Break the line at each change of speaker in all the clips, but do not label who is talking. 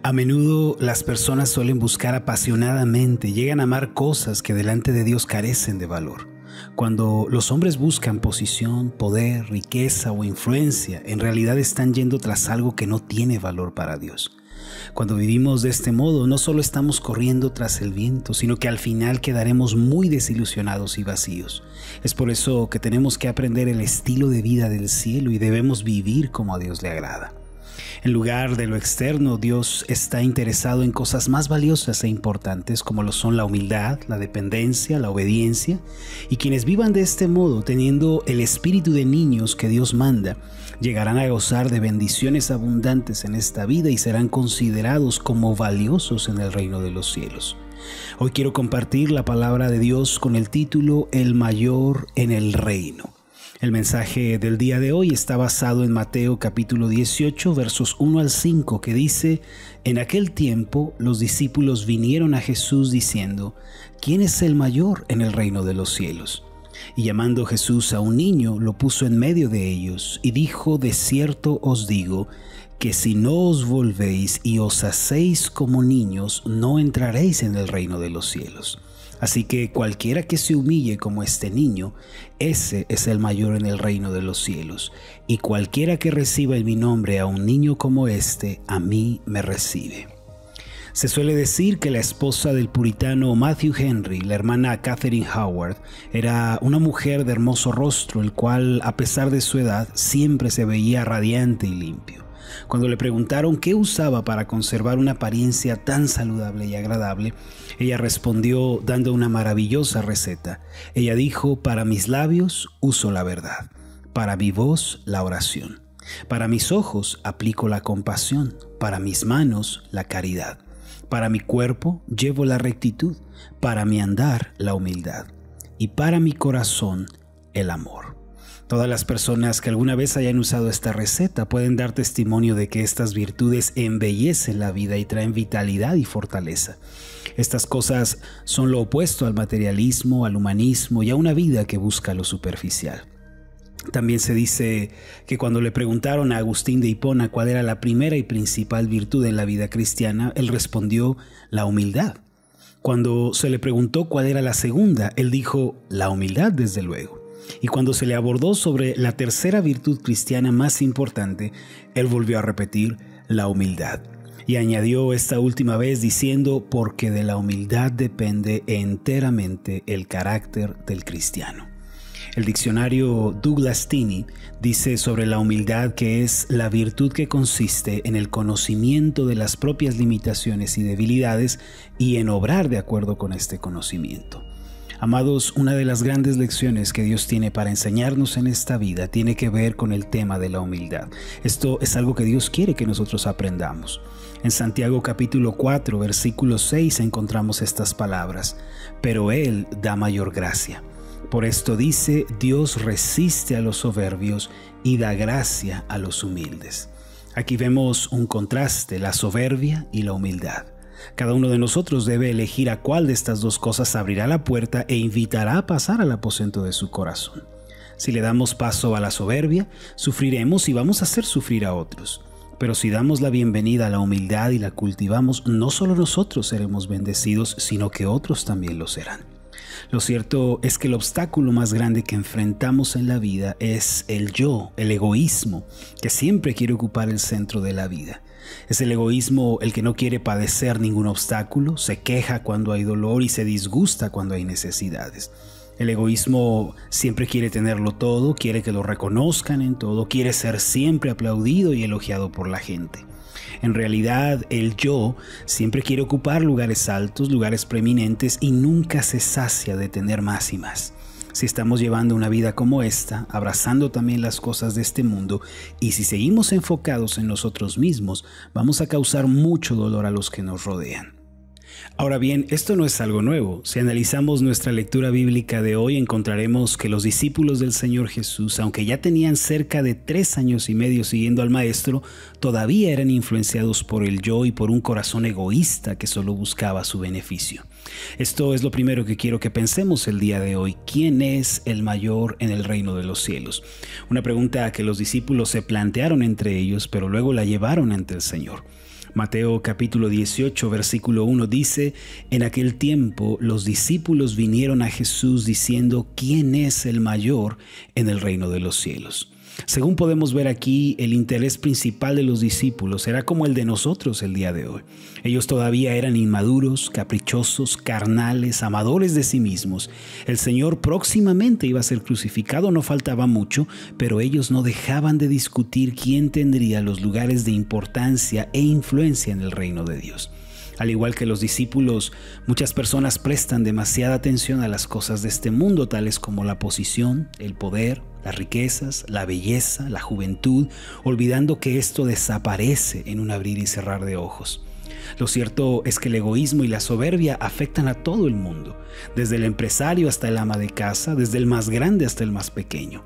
A menudo las personas suelen buscar apasionadamente, llegan a amar cosas que delante de Dios carecen de valor. Cuando los hombres buscan posición, poder, riqueza o influencia, en realidad están yendo tras algo que no tiene valor para Dios. Cuando vivimos de este modo, no solo estamos corriendo tras el viento, sino que al final quedaremos muy desilusionados y vacíos. Es por eso que tenemos que aprender el estilo de vida del cielo y debemos vivir como a Dios le agrada. En lugar de lo externo, Dios está interesado en cosas más valiosas e importantes como lo son la humildad, la dependencia, la obediencia. Y quienes vivan de este modo, teniendo el espíritu de niños que Dios manda, llegarán a gozar de bendiciones abundantes en esta vida y serán considerados como valiosos en el reino de los cielos. Hoy quiero compartir la palabra de Dios con el título El mayor en el reino. El mensaje del día de hoy está basado en Mateo capítulo 18, versos 1 al 5, que dice: En aquel tiempo los discípulos vinieron a Jesús diciendo: ¿Quién es el mayor en el reino de los cielos? Y llamando Jesús a un niño, lo puso en medio de ellos, y dijo: De cierto os digo, que si no os volvéis y os hacéis como niños, no entraréis en el reino de los cielos. Así que cualquiera que se humille como este niño, ese es el mayor en el reino de los cielos. Y cualquiera que reciba en mi nombre a un niño como este, a mí me recibe. Se suele decir que la esposa del puritano Matthew Henry, la hermana Catherine Howard, era una mujer de hermoso rostro, el cual, a pesar de su edad, siempre se veía radiante y limpio. Cuando le preguntaron qué usaba para conservar una apariencia tan saludable y agradable, ella respondió dando una maravillosa receta. Ella dijo: para mis labios uso la verdad, para mi voz la oración, para mis ojos aplico la compasión, para mis manos la caridad, para mi cuerpo llevo la rectitud, para mi andar la humildad y para mi corazón el amor. Todas las personas que alguna vez hayan usado esta receta pueden dar testimonio de que estas virtudes embellecen la vida y traen vitalidad y fortaleza. Estas cosas son lo opuesto al materialismo, al humanismo y a una vida que busca lo superficial. También se dice que cuando le preguntaron a Agustín de Hipona cuál era la primera y principal virtud en la vida cristiana, él respondió: la humildad. Cuando se le preguntó cuál era la segunda, él dijo: la humildad, desde luego. Y cuando se le abordó sobre la tercera virtud cristiana más importante, él volvió a repetir: la humildad. Y añadió esta última vez diciendo: porque de la humildad depende enteramente el carácter del cristiano. El diccionario Douglas Tinney dice sobre la humildad que es la virtud que consiste en el conocimiento de las propias limitaciones y debilidades y en obrar de acuerdo con este conocimiento. Amados, una de las grandes lecciones que Dios tiene para enseñarnos en esta vida tiene que ver con el tema de la humildad. Esto es algo que Dios quiere que nosotros aprendamos. En Santiago capítulo 4, versículo 6 encontramos estas palabras: pero Él da mayor gracia. Por esto dice: Dios resiste a los soberbios y da gracia a los humildes. Aquí vemos un contraste, la soberbia y la humildad. Cada uno de nosotros debe elegir a cuál de estas dos cosas abrirá la puerta e invitará a pasar al aposento de su corazón. Si le damos paso a la soberbia, sufriremos y vamos a hacer sufrir a otros. Pero si damos la bienvenida a la humildad y la cultivamos, no solo nosotros seremos bendecidos, sino que otros también lo serán. Lo cierto es que el obstáculo más grande que enfrentamos en la vida es el yo, el egoísmo, que siempre quiere ocupar el centro de la vida. Es el egoísmo el que no quiere padecer ningún obstáculo, se queja cuando hay dolor y se disgusta cuando hay necesidades. El egoísmo siempre quiere tenerlo todo, quiere que lo reconozcan en todo, quiere ser siempre aplaudido y elogiado por la gente. En realidad, el yo siempre quiere ocupar lugares altos, lugares preeminentes y nunca se sacia de tener más y más. Si estamos llevando una vida como esta, abrazando también las cosas de este mundo, y si seguimos enfocados en nosotros mismos, vamos a causar mucho dolor a los que nos rodean. Ahora bien, esto no es algo nuevo. Si analizamos nuestra lectura bíblica de hoy, encontraremos que los discípulos del Señor Jesús, aunque ya tenían cerca de 3 años y medio siguiendo al Maestro, todavía eran influenciados por el yo y por un corazón egoísta que solo buscaba su beneficio. Esto es lo primero que quiero que pensemos el día de hoy. ¿Quién es el mayor en el reino de los cielos? Una pregunta que los discípulos se plantearon entre ellos, pero luego la llevaron ante el Señor. Mateo capítulo 18, versículo 1 dice: En aquel tiempo los discípulos vinieron a Jesús diciendo: ¿Quién es el mayor en el reino de los cielos? Según podemos ver aquí, el interés principal de los discípulos era como el de nosotros el día de hoy. Ellos todavía eran inmaduros, caprichosos, carnales, amadores de sí mismos. El Señor próximamente iba a ser crucificado, no faltaba mucho, pero ellos no dejaban de discutir quién tendría los lugares de importancia e influencia en el reino de Dios. Al igual que los discípulos, muchas personas prestan demasiada atención a las cosas de este mundo, tales como la posición, el poder, las riquezas, la belleza, la juventud, olvidando que esto desaparece en un abrir y cerrar de ojos. Lo cierto es que el egoísmo y la soberbia afectan a todo el mundo, desde el empresario hasta el ama de casa, desde el más grande hasta el más pequeño.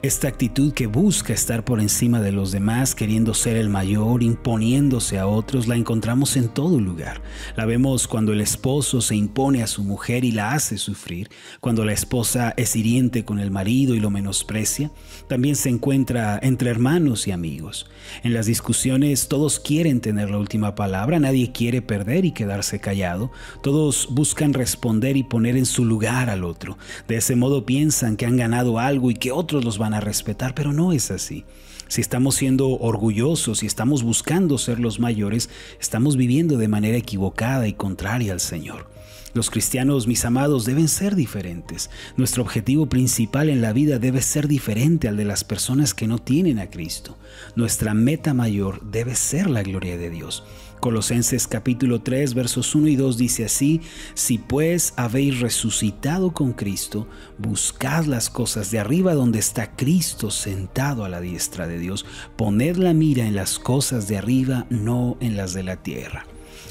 Esta actitud que busca estar por encima de los demás, queriendo ser el mayor, imponiéndose a otros, la encontramos en todo lugar. La vemos cuando el esposo se impone a su mujer y la hace sufrir, cuando la esposa es hiriente con el marido y lo menosprecia. También se encuentra entre hermanos y amigos. En las discusiones todos quieren tener la última palabra, nadie quiere perder y quedarse callado. Todos buscan responder y poner en su lugar al otro. De ese modo piensan que han ganado algo y que otros los van a respetar, pero no es así. Si estamos siendo orgullosos y estamos buscando ser los mayores, estamos viviendo de manera equivocada y contraria al Señor. Los cristianos, mis amados, deben ser diferentes. Nuestro objetivo principal en la vida debe ser diferente al de las personas que no tienen a Cristo. Nuestra meta mayor debe ser la gloria de Dios. Colosenses capítulo 3, versos 1 y 2 dice así: Si pues habéis resucitado con Cristo, buscad las cosas de arriba donde está Cristo sentado a la diestra de Dios. Poned la mira en las cosas de arriba, no en las de la tierra.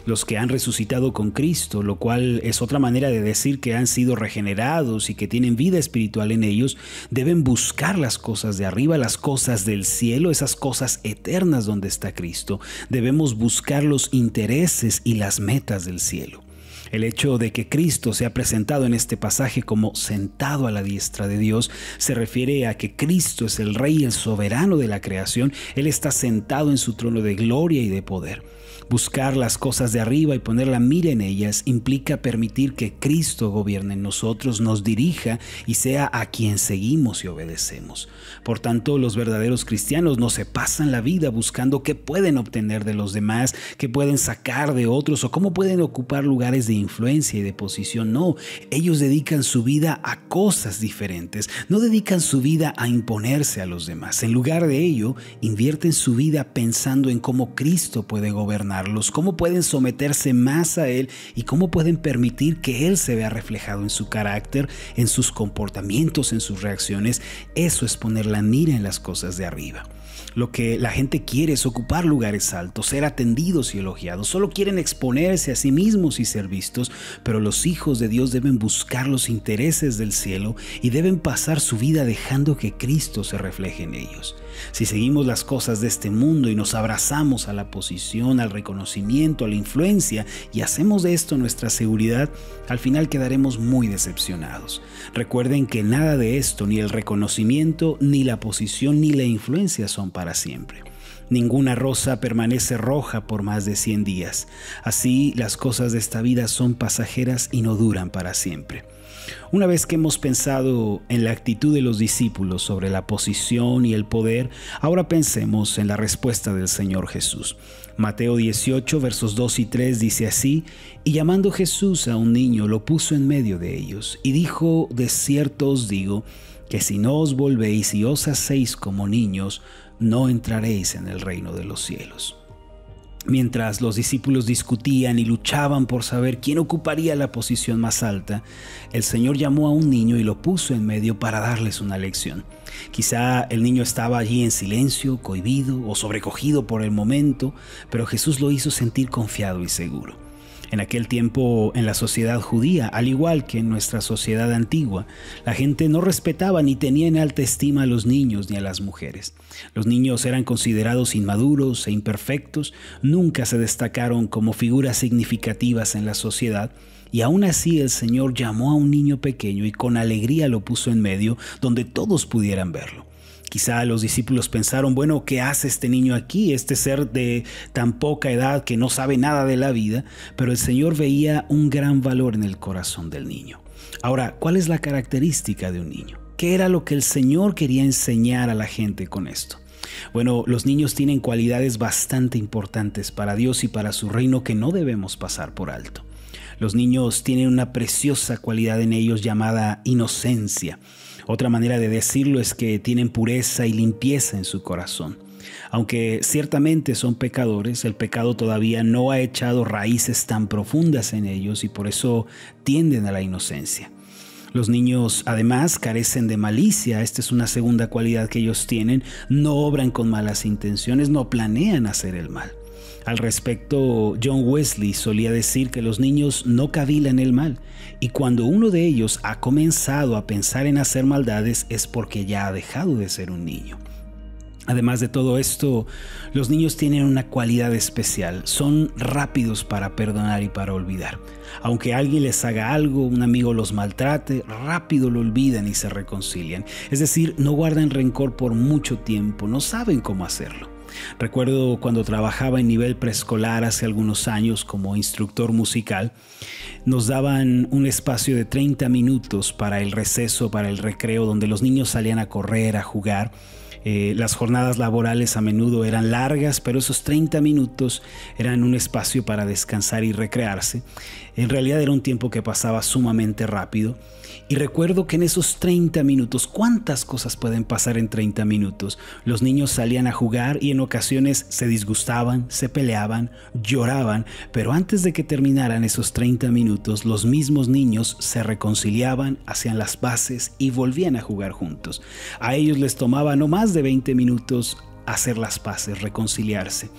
Los que han resucitado con Cristo, lo cual es otra manera de decir que han sido regenerados y que tienen vida espiritual en ellos, deben buscar las cosas de arriba, las cosas del cielo, esas cosas eternas donde está Cristo. Debemos buscar los intereses y las metas del cielo. El hecho de que Cristo se ha presentado en este pasaje como sentado a la diestra de Dios se refiere a que Cristo es el Rey, el soberano de la creación. Él está sentado en su trono de gloria y de poder. Buscar las cosas de arriba y poner la mira en ellas implica permitir que Cristo gobierne en nosotros, nos dirija y sea a quien seguimos y obedecemos. Por tanto, los verdaderos cristianos no se pasan la vida buscando qué pueden obtener de los demás, qué pueden sacar de otros o cómo pueden ocupar lugares de influencia y de posición. No, ellos dedican su vida a cosas diferentes, no dedican su vida a imponerse a los demás. En lugar de ello, invierten su vida pensando en cómo Cristo puede gobernar, cómo pueden someterse más a Él y cómo pueden permitir que Él se vea reflejado en su carácter, en sus comportamientos, en sus reacciones. Eso es poner la mira en las cosas de arriba. Lo que la gente quiere es ocupar lugares altos, ser atendidos y elogiados. Solo quieren exponerse a sí mismos y ser vistos, pero los hijos de Dios deben buscar los intereses del cielo y deben pasar su vida dejando que Cristo se refleje en ellos. Si seguimos las cosas de este mundo y nos abrazamos a la posición, al reconocimiento, a la influencia y hacemos de esto nuestra seguridad, al final quedaremos muy decepcionados. Recuerden que nada de esto, ni el reconocimiento, ni la posición, ni la influencia son para siempre. Ninguna rosa permanece roja por más de 100 días. Así, las cosas de esta vida son pasajeras y no duran para siempre. Una vez que hemos pensado en la actitud de los discípulos sobre la posición y el poder, ahora pensemos en la respuesta del Señor Jesús. Mateo 18, versos 2 y 3 dice así: Y llamando Jesús a un niño, lo puso en medio de ellos, y dijo: De cierto os digo, que si no os volvéis y os hacéis como niños, no entraréis en el reino de los cielos. Mientras los discípulos discutían y luchaban por saber quién ocuparía la posición más alta, el Señor llamó a un niño y lo puso en medio para darles una lección. Quizá el niño estaba allí en silencio, cohibido o sobrecogido por el momento, pero Jesús lo hizo sentir confiado y seguro. En aquel tiempo, en la sociedad judía, al igual que en nuestra sociedad antigua, la gente no respetaba ni tenía en alta estima a los niños ni a las mujeres. Los niños eran considerados inmaduros e imperfectos, nunca se destacaron como figuras significativas en la sociedad, y aún así el Señor llamó a un niño pequeño y con alegría lo puso en medio, donde todos pudieran verlo. Quizá los discípulos pensaron, bueno, ¿qué hace este niño aquí? Este ser de tan poca edad que no sabe nada de la vida, pero el Señor veía un gran valor en el corazón del niño. Ahora, ¿cuál es la característica de un niño? ¿Qué era lo que el Señor quería enseñar a la gente con esto? Bueno, los niños tienen cualidades bastante importantes para Dios y para su reino que no debemos pasar por alto. Los niños tienen una preciosa cualidad en ellos llamada inocencia. Otra manera de decirlo es que tienen pureza y limpieza en su corazón. Aunque ciertamente son pecadores, el pecado todavía no ha echado raíces tan profundas en ellos y por eso tienden a la inocencia. Los niños además carecen de malicia. Esta es una segunda cualidad que ellos tienen. No obran con malas intenciones, no planean hacer el mal. Al respecto, John Wesley solía decir que los niños no cavilan el mal y cuando uno de ellos ha comenzado a pensar en hacer maldades es porque ya ha dejado de ser un niño. Además de todo esto, los niños tienen una cualidad especial. Son rápidos para perdonar y para olvidar. Aunque alguien les haga algo, un amigo los maltrate, rápido lo olvidan y se reconcilian. Es decir, no guardan rencor por mucho tiempo, no saben cómo hacerlo. Recuerdo cuando trabajaba en nivel preescolar hace algunos años como instructor musical, nos daban un espacio de 30 minutos para el receso, para el recreo, donde los niños salían a correr, a jugar. Las jornadas laborales a menudo eran largas, pero esos 30 minutos eran un espacio para descansar y recrearse. En realidad era un tiempo que pasaba sumamente rápido. Y recuerdo que en esos 30 minutos, ¿cuántas cosas pueden pasar en 30 minutos? Los niños salían a jugar y en ocasiones se disgustaban, se peleaban, lloraban, pero antes de que terminaran esos 30 minutos, los mismos niños se reconciliaban, hacían las paces y volvían a jugar juntos. A ellos les tomaba no más de 20 minutos hacer las paces, reconciliarse.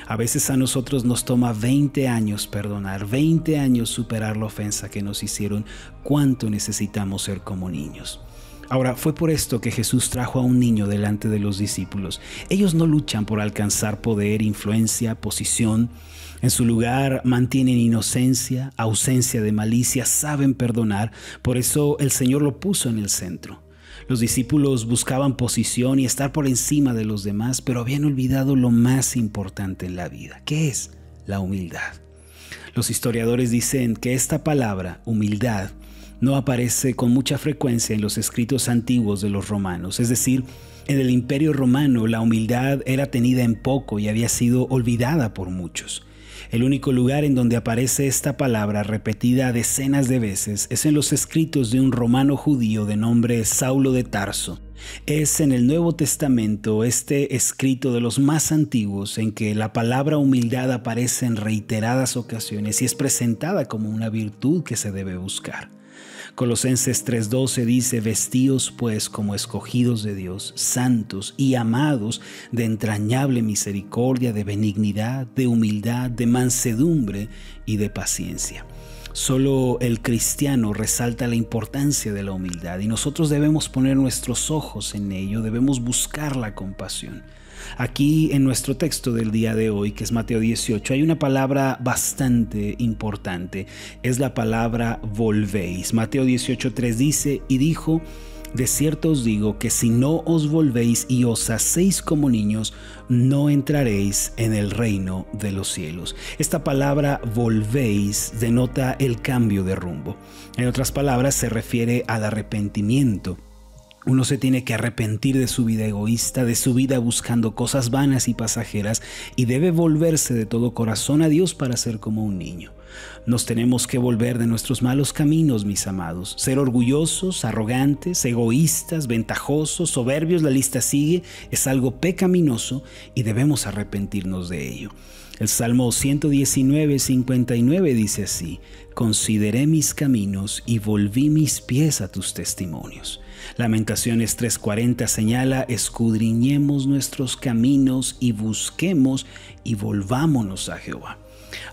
A veces a nosotros nos toma 20 años perdonar, 20 años superar la ofensa que nos hicieron. ¿Cuánto necesitamos ser como niños? Ahora, fue por esto que Jesús trajo a un niño delante de los discípulos. Ellos no luchan por alcanzar poder, influencia, posición. En su lugar mantienen inocencia, ausencia de malicia, saben perdonar. Por eso el Señor lo puso en el centro. Los discípulos buscaban posición y estar por encima de los demás, pero habían olvidado lo más importante en la vida. ¿Qué es? La humildad. Los historiadores dicen que esta palabra, humildad, no aparece con mucha frecuencia en los escritos antiguos de los romanos. Es decir, en el Imperio Romano la humildad era tenida en poco y había sido olvidada por muchos. El único lugar en donde aparece esta palabra repetida decenas de veces es en los escritos de un romano judío de nombre Saulo de Tarso. Es en el Nuevo Testamento, este escrito de los más antiguos, en que la palabra humildad aparece en reiteradas ocasiones y es presentada como una virtud que se debe buscar. Colosenses 3:12 dice: vestíos pues como escogidos de Dios, santos y amados, de entrañable misericordia, de benignidad, de humildad, de mansedumbre y de paciencia. Solo el cristiano resalta la importancia de la humildad y nosotros debemos poner nuestros ojos en ello, debemos buscar la compasión. Aquí en nuestro texto del día de hoy, que es Mateo 18, hay una palabra bastante importante. Es la palabra volvéis. Mateo 18:3 dice: y dijo: de cierto os digo que si no os volvéis y os hacéis como niños, no entraréis en el reino de los cielos. Esta palabra volvéis denota el cambio de rumbo. En otras palabras, se refiere al arrepentimiento. Uno se tiene que arrepentir de su vida egoísta, de su vida buscando cosas vanas y pasajeras, y debe volverse de todo corazón a Dios para ser como un niño. Nos tenemos que volver de nuestros malos caminos, mis amados. Ser orgullosos, arrogantes, egoístas, ventajosos, soberbios, la lista sigue, es algo pecaminoso y debemos arrepentirnos de ello. El Salmo 119:59 dice así: consideré mis caminos y volví mis pies a tus testimonios. Lamentaciones 3:40 señala: escudriñemos nuestros caminos y busquemos y volvámonos a Jehová.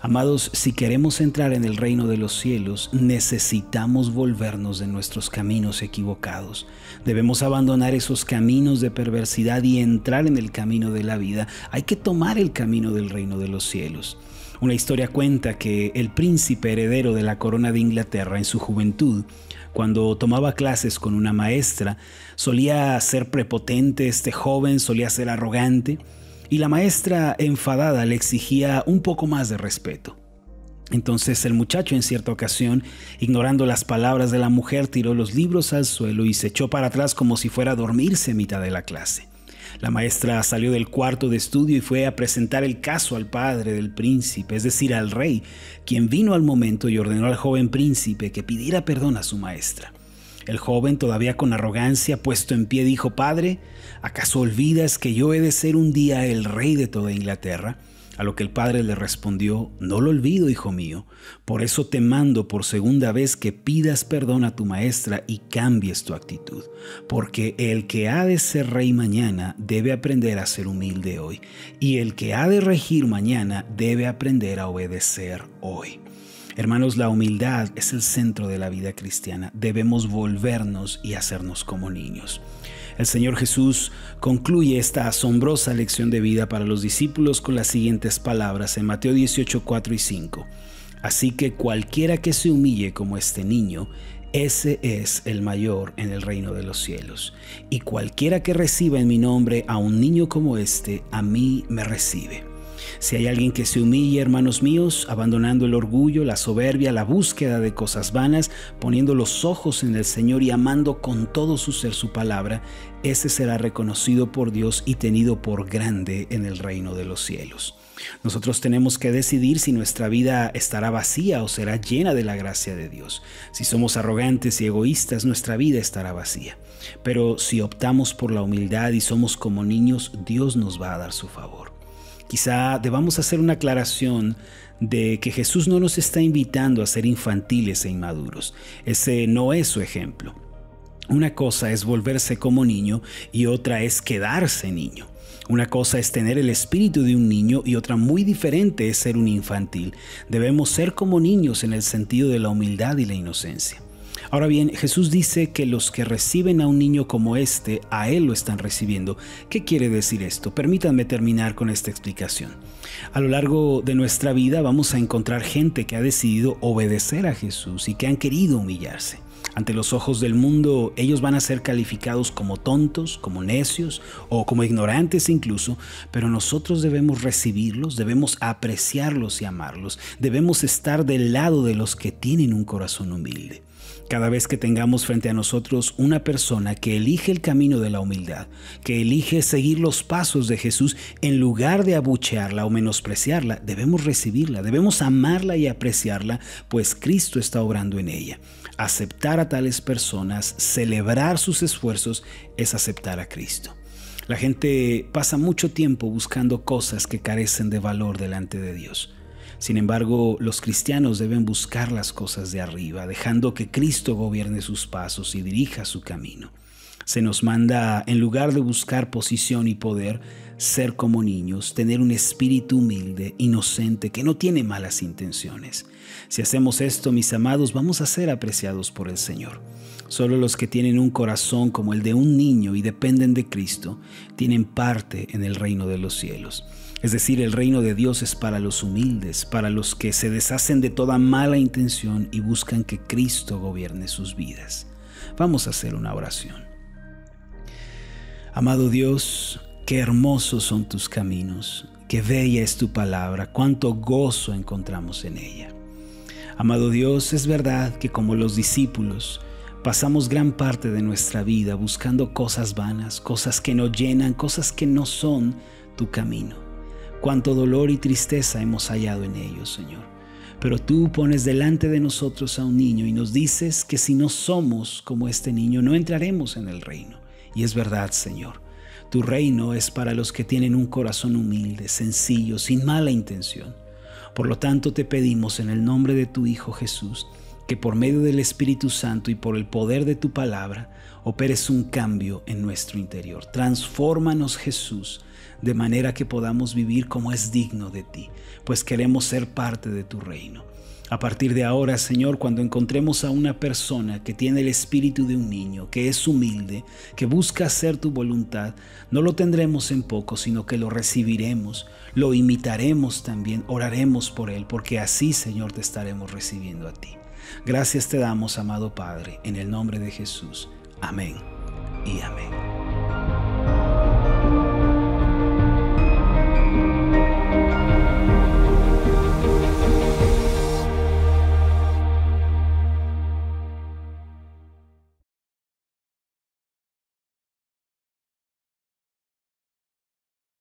Amados, si queremos entrar en el reino de los cielos, necesitamos volvernos de nuestros caminos equivocados. Debemos abandonar esos caminos de perversidad y entrar en el camino de la vida. Hay que tomar el camino del reino de los cielos. Una historia cuenta que el príncipe heredero de la corona de Inglaterra en su juventud, cuando tomaba clases con una maestra, solía ser prepotente este joven, solía ser arrogante, y la maestra, enfadada, le exigía un poco más de respeto. Entonces el muchacho, en cierta ocasión, ignorando las palabras de la mujer, tiró los libros al suelo y se echó para atrás como si fuera a dormirse en mitad de la clase. La maestra salió del cuarto de estudio y fue a presentar el caso al padre del príncipe, es decir, al rey, quien vino al momento y ordenó al joven príncipe que pidiera perdón a su maestra. El joven, todavía con arrogancia, puesto en pie, dijo: «Padre, ¿acaso olvidas que yo he de ser un día el rey de toda Inglaterra?». A lo que el padre le respondió: «No lo olvido, hijo mío. Por eso te mando por segunda vez que pidas perdón a tu maestra y cambies tu actitud. Porque el que ha de ser rey mañana debe aprender a ser humilde hoy. Y el que ha de regir mañana debe aprender a obedecer hoy». Hermanos, la humildad es el centro de la vida cristiana. Debemos volvernos y hacernos como niños. El Señor Jesús concluye esta asombrosa lección de vida para los discípulos con las siguientes palabras en Mateo 18, 4 y 5. «Así que cualquiera que se humille como este niño, ese es el mayor en el reino de los cielos. Y cualquiera que reciba en mi nombre a un niño como este, a mí me recibe». Si hay alguien que se humille, hermanos míos, abandonando el orgullo, la soberbia, la búsqueda de cosas vanas, poniendo los ojos en el Señor y amando con todo su ser su palabra, ese será reconocido por Dios y tenido por grande en el reino de los cielos. Nosotros tenemos que decidir si nuestra vida estará vacía o será llena de la gracia de Dios. Si somos arrogantes y egoístas, nuestra vida estará vacía. Pero si optamos por la humildad y somos como niños, Dios nos va a dar su favor. Quizá debamos hacer una aclaración de que Jesús no nos está invitando a ser infantiles e inmaduros. Ese no es su ejemplo. Una cosa es volverse como niño y otra es quedarse niño. Una cosa es tener el espíritu de un niño y otra muy diferente es ser un infantil. Debemos ser como niños en el sentido de la humildad y la inocencia. Ahora bien, Jesús dice que los que reciben a un niño como este, a Él lo están recibiendo. ¿Qué quiere decir esto? Permítanme terminar con esta explicación. A lo largo de nuestra vida vamos a encontrar gente que ha decidido obedecer a Jesús y que han querido humillarse. Ante los ojos del mundo, ellos van a ser calificados como tontos, como necios o como ignorantes incluso, pero nosotros debemos recibirlos, debemos apreciarlos y amarlos. Debemos estar del lado de los que tienen un corazón humilde. Cada vez que tengamos frente a nosotros una persona que elige el camino de la humildad, que elige seguir los pasos de Jesús, en lugar de abuchearla o menospreciarla, debemos recibirla, debemos amarla y apreciarla, pues Cristo está obrando en ella. Aceptar a tales personas, celebrar sus esfuerzos, es aceptar a Cristo. La gente pasa mucho tiempo buscando cosas que carecen de valor delante de Dios. Sin embargo, los cristianos deben buscar las cosas de arriba, dejando que Cristo gobierne sus pasos y dirija su camino. Se nos manda, en lugar de buscar posición y poder, ser como niños, tener un espíritu humilde, inocente, que no tiene malas intenciones. Si hacemos esto, mis amados, vamos a ser apreciados por el Señor. Solo los que tienen un corazón como el de un niño y dependen de Cristo, tienen parte en el reino de los cielos. Es decir, el reino de Dios es para los humildes, para los que se deshacen de toda mala intención y buscan que Cristo gobierne sus vidas. Vamos a hacer una oración. Amado Dios, qué hermosos son tus caminos, qué bella es tu palabra, cuánto gozo encontramos en ella. Amado Dios, es verdad que como los discípulos, pasamos gran parte de nuestra vida buscando cosas vanas, cosas que no llenan, cosas que no son tu camino. Cuánto dolor y tristeza hemos hallado en ellos, Señor. Pero tú pones delante de nosotros a un niño y nos dices que si no somos como este niño, no entraremos en el reino. Y es verdad, Señor. Tu reino es para los que tienen un corazón humilde, sencillo, sin mala intención. Por lo tanto, te pedimos en el nombre de tu Hijo Jesús, que por medio del Espíritu Santo y por el poder de tu palabra, operes un cambio en nuestro interior. Transfórmanos, Jesús, de manera que podamos vivir como es digno de ti, pues queremos ser parte de tu reino. A partir de ahora, Señor, cuando encontremos a una persona que tiene el espíritu de un niño, que es humilde, que busca hacer tu voluntad, no lo tendremos en poco, sino que lo recibiremos, lo imitaremos también, oraremos por él, porque así, Señor, te estaremos recibiendo a ti. Gracias te damos, amado Padre, en el nombre de Jesús. Amén y amén.